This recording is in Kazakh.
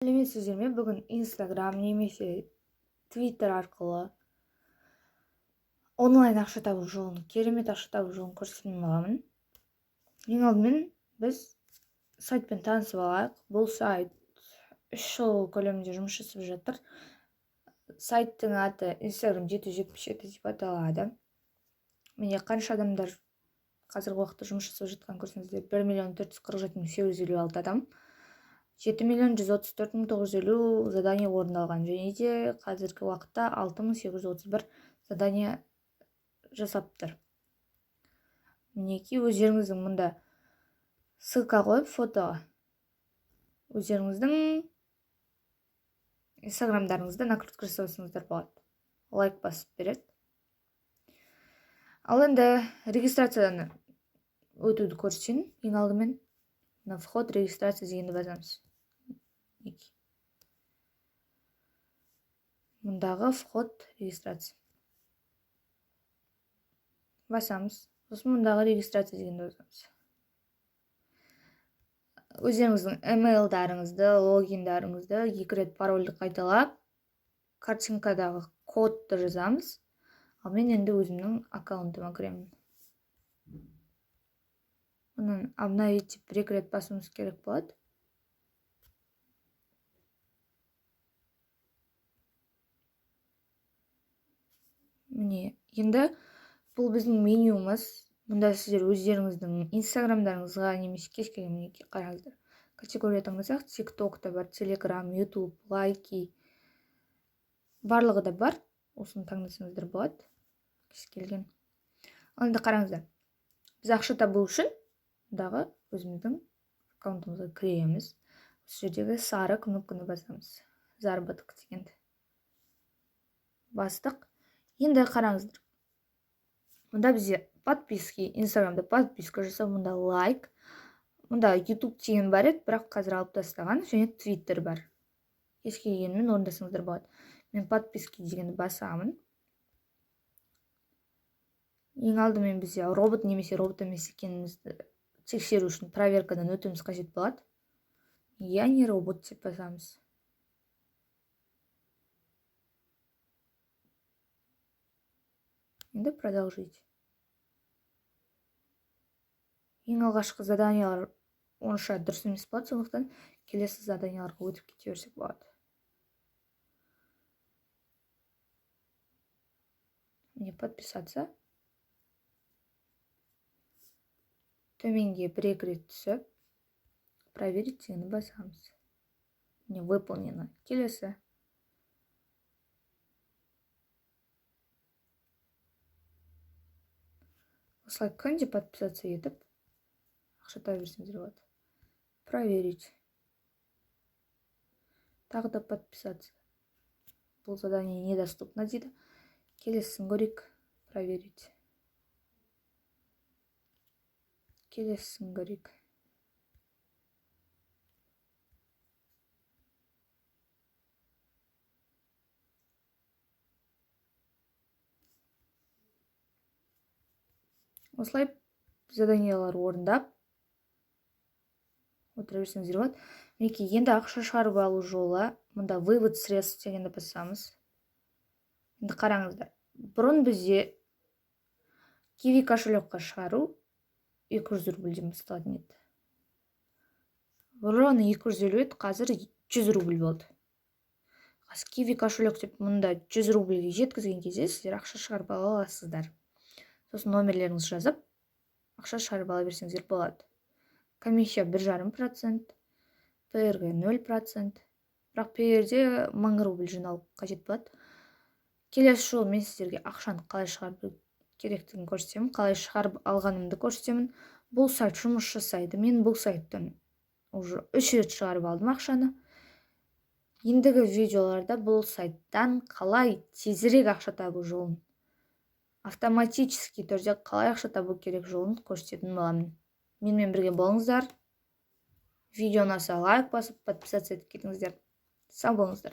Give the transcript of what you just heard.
Сәлеметсіздер ме? Бүгін Instagram немесе Twitter арқылы онлайн ақша табу жолын, керемет ақша табу жолын көрсететін боламын. Ең алдымен біз сайтпен танысып алайық. Бұл сайт 3 жыл көлемінде жұмыс жасап жатыр. Сайттың аты Instagram 777 деп аталады. Міне қанша адамдар қазіргі уақытта жұмыс жасап жатқан көрсеңіздер, 1 447 856 адам. 7 134 950 задание орындалған, және де қазіргі уақытта 6831 задание жасап тұр. Мінеки өздеріңіздің мұнда ссылка қойып фотоға өздеріңіздің инстаграмдарыңызды накрутка жасасаңыздар болады. Лайк басып береді. Ал енді регистрацияны өтуді көрсетейін. Ең алдымен на вход регистрация дегенді басамыз. Мұндағы вход регистрация басамыз. Сосын мұндағы регистрация дегенді басамыз. Өздеріңіздің емейлдарыңызды, логиндарыңызды 2 рет парольді қайталап, картинкадағы кодты жазамыз. Ал мен енді өзімнің аккаунтыма кіремін. Мұнан обновить 1 рет басуымыз керек болады. Міне, енді бұл біздің менюмыз. Мұнда сіздер өздеріңіздің инстаграмдарыңызға немесе кез келген қараңыздар. Категория таңдасақ, TikTok та бар, Telegram, YouTube, лайки барлығы да бар. Осыны таңдасаңыздар болады. Кез келген. Ал енді қараңыздар. Біз ақша табу үшін мұндағы өзіміздің аккаунтымызға кіреміз. Осы жердегі сары кнопканы басамыз. Заработок дегенді бастық. Енді қараңыздар. Мұнда бізде подписки, инстаграмда подписка жасау, мұнда лайк, мұнда YouTube деген бар еді, бірақ қазір алып тастаған, және Twitter бар. Кез келгенмен орындасаңыздар болады. Мен подписки дегенді басамын. Ең алдымен бізде робот немесе робот емес екенімізді тексеру үшін проверкадан өтуіміз қажет болады. Я не робот деп басамыз. Енді продолжить. Ең алғашқы заданиялар онша дұрыс емес болады, сондықтан келесі заданияларға өтіп кете берсек болады. Міне подписаться. Төменге 1 рет түсіп, проверить дегенді басамыз. Міне выполнено. Келесі. Осылай күнде подписаться етіп, ақша таба берсеңіздер болады. Проверить. Тағы да подписаться. Бұл задание недоступно дейді. Келесісін көрейік. Проверить. Келесісін көрейік. Осылай заданиялар орындап отыра берсеңіздер болады. Мінекей, енді ақша шығарып алу жолы. Мұнда вывод средств дегенді басамыз. Енді қараңыздар. Бұрын бізде Kiwi кошелекқа шығару 200 рубльден басталатын еді. Бұрын 250 еді, қазір 100 рубль болды. Kiwi кошелек деп мұнда 100 рубльге жеткізген кезде сіздер ақша шығарып ала аласыздар. Сосын номерлеріңіз жазып, ақша шығарып ала берсеңіздер болады. Комиссия 1,5%, ПРГ 0%. Бірақ ПРде 1000 рубль жинау қажет болады. Келесі жолы мен сіздерге ақшаны қалай шығарып керектігін көрсетемін, қалай шығарып алғанымды көрсетемін. Бұл сайт жұмыс жасайды. Мен бұл сайттан уже 3 рет шығарып алдым ақшаны. Ендігі видеоларда бұл сайттан қалай тезірек ақша табу жолын, автоматически түрде қалай ақша табу керек жолын көрсететін боламын. Менімен бірге болыңыздар. Видеоны аса лайк басып, подписаться етіп кетіңіздер. Сау болыңыздар.